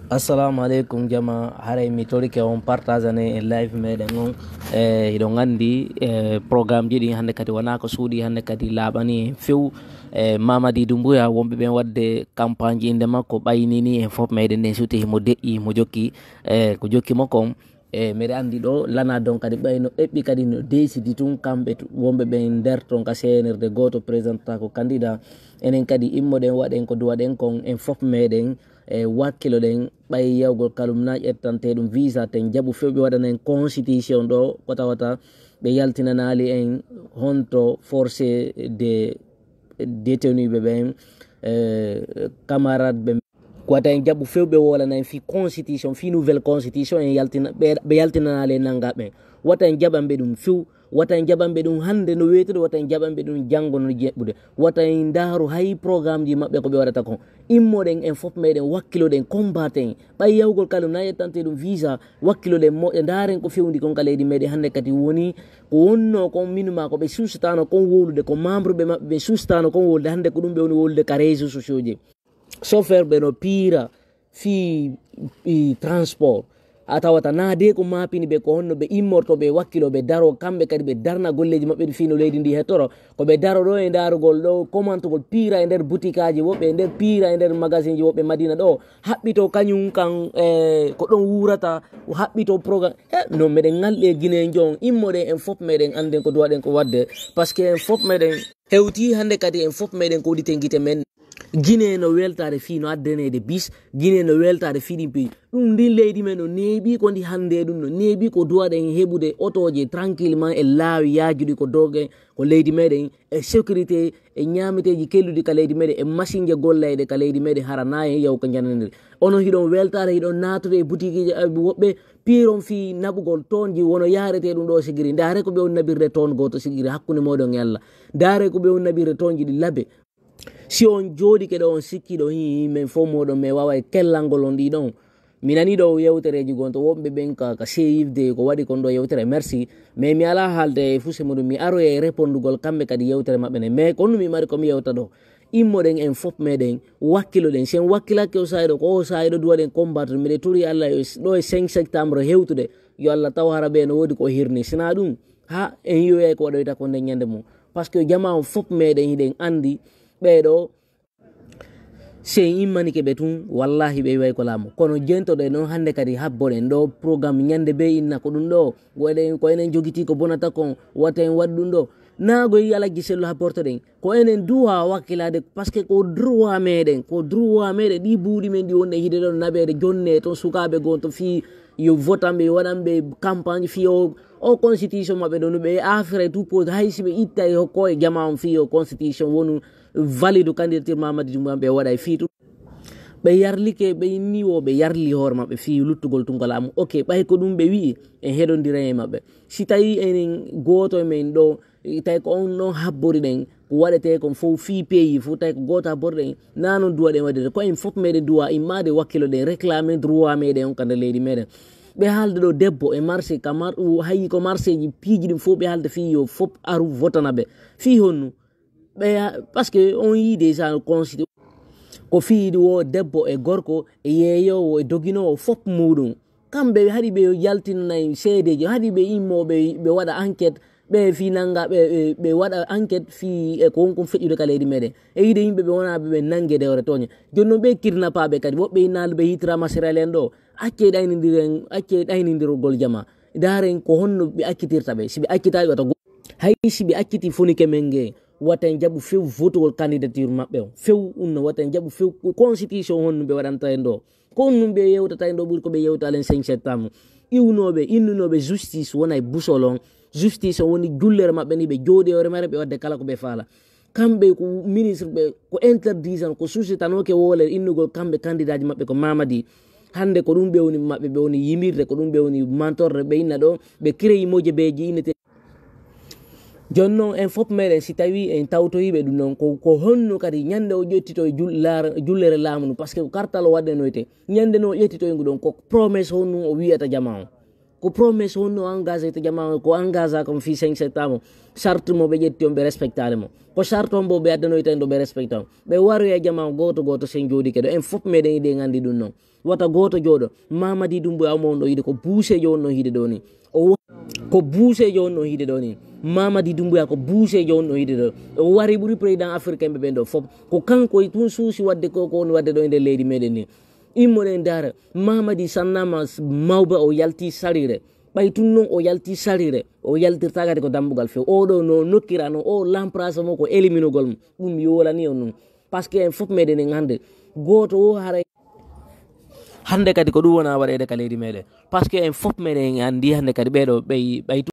Assalamu alaikum jama haray mi tori ke on partage ne live meɗen on iɗon gandi programme ji ɗi hande kadi wona ko suuɗi hande kadi laaɓani few Mamady Doumbouya wonɓe ɓen wadde campagne ji inde makko ɓaynini en fof meɗen nden suti mo deƴƴi mo jokki ko jokki makko on mbeɗa andi ɗo lana don kadi ɓayno eɓɓi kadi no décidi tun kamɓe wonɓe ɓen nder ton ka cnrd goto présentant ko candidat enen kadi immoɗen waɗen ko duwaɗen kon en fof meɗen wakkilo ɗen ɓay yawgol kalum na ƴettante ɗum visa ten jaaɓu few ɓe waɗana en constitution ɗo ko tawata ɓe yaltinanali en honto forcé de détenuɓe ɓen camarade ɓe ko wata en jaaɓu few ɓe wolana en fi constitution fi nouvelle constitution en ɓe yaltinanali en nangaɓen wata en jaɓanɓe ɗum few wata en jaɓanɓe ɗum hande no weytude wata en jaɓanɓe ɗum janggo no jeɓɓude wata en daaru hay programme ji maɓɓe ko ɓe waɗata kon immoɗen en fof meɗen wakkiloɗen combaten ɓay yawgol kalum na yettante ɗum visa wakkiloɗen moƴƴa daren ko fewndi kon ka leydi meɗen hande kadi woni ko wonno kon minuma ko ɓe sustano kon wolude ko membre ɓe maɓɓe ɓe sustano kon wolde hande ko ɗum ɓe woni wolude ka réseau sociaux ji chauffeur ɓe no piira fi transport a tawata naade ko mapini ɓe ko honno ɓe immortoɓe wakkiloɓe daro kamɓe kadi ɓe darna golleji maɓɓe ɗi fino leydi ndi hettoro koɓe daro ɗo e darugol ɗo commantogol piira e nder boutique aji woɓɓe e nder piira e nder magasin ji woɓɓe madina ɗo haɓɓito kañum kan ko ɗon wurata haɓɓito programme non meɗen ngalɗe guine jon immoɗen en fof meɗen anden ko duwaɗen ko wadde par ce que en fof meɗen hewti hande kadi en fof meɗen ko waɗite guite men Guinée no weltare fi no addanede bis Guinée no weltare fiɗin pays ɗum ndin leydi men no neeɓi ko ndi hande ɗum no neeɓi ko duwaɗen heɓude otoje tranquillement e laawi yajuɗi ko dogue ko leydi meɗen e sécurité e ñameteji kelluɗi ka leydi meɗen e machine je gollayɗe ka leydi meɗen hara nayi yaw ko jananede onon hiɗon weltare hiɗon natude e boutique ji woɓɓe piron fi naɓugol tonji wono yarete ɗum ɗo sigiri dare ko ɓe on naɓirde ton goto sigiri hakkude moɗon e Allah dare ko ɓe on naɓirde tonji ɗi laabe si on jooɗike ɗo on sikkiɗo min fof moɗon mi wawa kellangol on ɗi ɗon mi nani ɗo yewtereji gon to wonɓe ɓen ka seyifde ko waɗi kon ɗo yewtere merci mais mi ala haalde fuse muɗum mi aroya e répondugol kamɓe kadi yewtere maɓɓe ne mais ko numi mari komi yewta ɗo immoɗen en fof meɗen wakkiloɗen sen wakkilake o sayiɗo ko o sayiɗo duwaɗen combattre miɗe tori Allah ɗo e 5 septembre hewtude yo Allah taw hara ɓe no woodi ko hirni sina ɗum ha en yiyoyay ko waɗoyta ko nde ñande mum par ce que jama on fof meɗen hiɗen andi ɓeɗo sen immanike ɓe tun wallahi ɓe way ko laamu kono jentoɗe noon hande kadi habboɗen ɗo programme ñande be inna ko ɗum ɗo ko enen jogiti ko bonata kon wata en waɗi ɗum ɗo nago yi alaggi sellu habborto ɗen ko enen duwa wakkilade par ce que ko droit meɗen ɗi buuɗi men ɗi wonɗe hiide ɗon naɓede jonne toon sukaɓe gon to fi yo votanɓe waɗanɓe campagne fi o constitution maɓɓe ɗo no ɓe affaire tout pose hay si ɓe itta e hokko e jama on fi o constitution wonu valide candidature Mamady Doumbouya ɓe waɗa e fiitu ɓe yarlike ɓe niwo ɓe yarli hoore maɓɓe fi luttugol tungol laamu ok ɓay ko ɗum ɓe wi en heɗodira e maɓɓe si tawi enen goto men ɗo tawi ko on ɗon habbori ɗen ko waɗete kon fof fi pays fof tawi ko goto habbori ɗen na noon duwaɗen waɗirde ko en fof meɗen duwa immade wakkilo ɗen réclame droit meɗen on kande leydi meɗen ɓe haalde ɗo debbo e marché hayi ko marché ji piiji ɗum fof ɓe haalde fi yo fof aru votana ɓe fi honnu ɓe par ce que on yi déjà constitution ko fiiɗi wo debbo e gorko e yeeyowo e doginowo fof muɗum kamɓe haɗi ɓe yaltinanayi seedeji haɗi ɓe immoɓe ɓe waɗa enquête ɓe fi nanga ɓe waɗa enquête fi ko wonkon feƴƴude ka leydi meɗen e yiide yimɓe ɓe wonaɓe ɓe nangue dewre toña joni noon ɓe kirnapaɓe kadi woɓɓe innaɗo ɓe hitrama sérel en ɗo acce ɗaynodirgol jama daren ko honno ɓe accitirta ɓe si ɓe accitaɓe wata hay si ɓe acciti fonike men gue wata en jaɓu few votugol candidature maɓɓe o few ɗumno wata en jaɓu few constitution honno ɓe waɗanta en ɗo ko honno ɓe yewtata en ɗo ɓuuri koɓe yewta alen 5 septembre iwnoɓe innunoɓe justice wona e busol on justice o woni jullere maɓɓe ni ɓe jooɗi hoore mare ɓe wadde kala ko ɓe faala kamɓe ko ministre ɓe ko interdisan ko susitanoke wolere innugol kamɓe candidat ji maɓɓe ko Mamady hande ko ɗum ɓe woni maɓɓe ɓe woni yimirde ko ɗum ɓe woni mantorde ɓe inna ɗo ɓe créé moje beji innete joni noon en fof meɗen si tawi en tawtoyiɓe ɗum noon ko honno kadi ñande o ƴettito e jullere laamu ndu par ce que ko kartal o waɗɗenoyte ñande no o ƴettitoye ngu ɗon ko promesse honnu o wiyata jama o ko promesse honno engagé to jama ko engagé comme fi 5 septembre charte mo be jetti on be respectale mo ko charte on bo be adano itendo be respectam be waru ya jama goto sen jodi kedo en fop meden ide ngandi dun non wata goto jodo Mamadi Doumbouya amondo yide ko bousé jonno hide doni o ko bousé jonno hide doni Mamadi Doumbouya ko bousé jonno hide do o wari buri président africain be bendo fop ko kanko e tun suusi wadde ko on wadde do inde leydi meden ni immoɗen dara Mamadi sannama mawba o yalti sarire ɓay tun noon o yalti sarire o yaltirtagade ko dambugal few oɗo no nokkirano o l'emprasa mo ko éliminogol mo ɗum yolani on noon par ce que en fof meɗen en hande goto o haara hande kadi ko ɗum wona waɗede ka leydi meɗen par ce que en fof meɗen en andi hande kadi ɓeɗo ɓay